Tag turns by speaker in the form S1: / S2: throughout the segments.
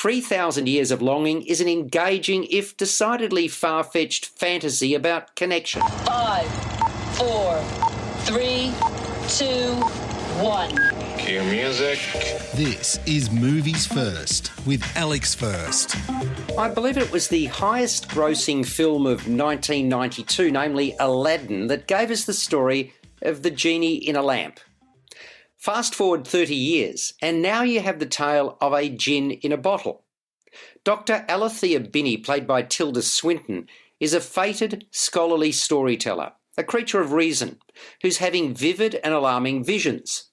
S1: 3,000 Years of Longing is an engaging, if decidedly far-fetched, fantasy about connection.
S2: 5, 4, 3, 2, 1.
S3: Cue music.
S4: This is Movies First with Alex First.
S1: I believe it was the highest grossing film of 1992, namely Aladdin, that gave us the story of the genie in a lamp. Fast forward 30 years, and now you have the tale of a djinn in a bottle. Dr. Alethea Binney, played by Tilda Swinton, is a fated scholarly storyteller, a creature of reason, who's having vivid and alarming visions.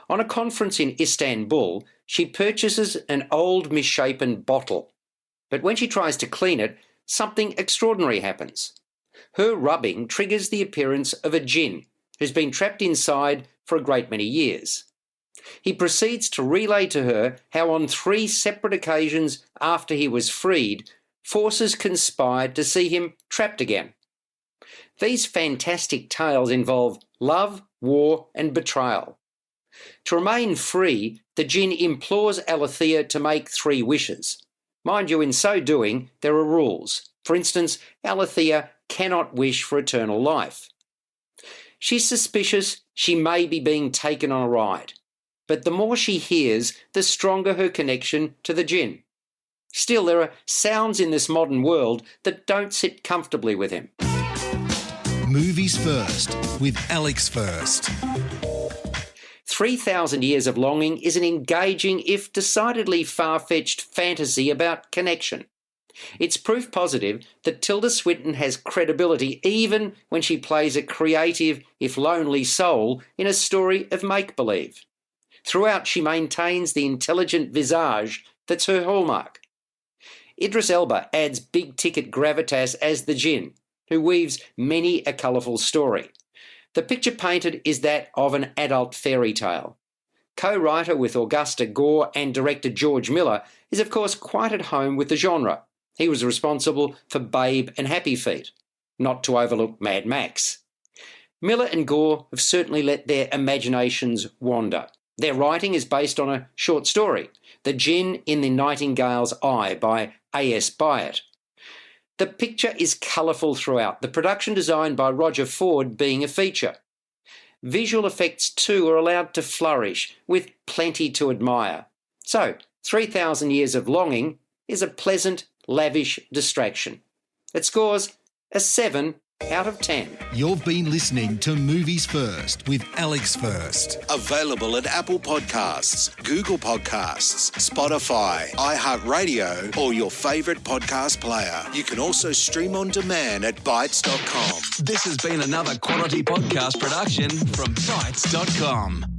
S1: On a conference in Istanbul, she purchases an old misshapen bottle. But when she tries to clean it, something extraordinary happens. Her rubbing triggers the appearance of a djinn, who's been trapped inside for a great many years. He proceeds to relay to her how on 3 separate occasions after he was freed, forces conspired to see him trapped again. These fantastic tales involve love, war, and betrayal. To remain free, the djinn implores Alethea to make 3 wishes. Mind you, in so doing, there are rules. For instance, Alethea cannot wish for eternal life. She's suspicious she may be being taken on a ride, but the more she hears, the stronger her connection to the djinn. Still, there are sounds in this modern world that don't sit comfortably with him.
S4: Movies First with Alex First.
S1: 3,000 Years of Longing is an engaging, if decidedly far-fetched, fantasy about connection. It's proof positive that Tilda Swinton has credibility even when she plays a creative, if lonely soul in a story of make-believe. Throughout, she maintains the intelligent visage that's her hallmark. Idris Elba adds big-ticket gravitas as the djinn, who weaves many a colourful story. The picture painted is that of an adult fairy tale. Co-writer with Augusta Gore and director George Miller is of course quite at home with the genre. He was responsible for Babe and Happy Feet, not to overlook Mad Max. Miller and Gore have certainly let their imaginations wander. Their writing is based on a short story, The Djinn in the Nightingale's Eye by A.S. Byatt. The picture is colourful throughout, the production design by Roger Ford being a feature. Visual effects too are allowed to flourish, with plenty to admire. So, 3,000 Years of Longing is a pleasant, lavish distraction. It scores a 7 out of 10.
S4: You've been listening to Movies First with Alex First.
S5: Available at Apple Podcasts, Google Podcasts, Spotify, iHeartRadio, or your favourite podcast player. You can also stream on demand at Bytes.com.
S6: This has been another quality podcast production from Bytes.com.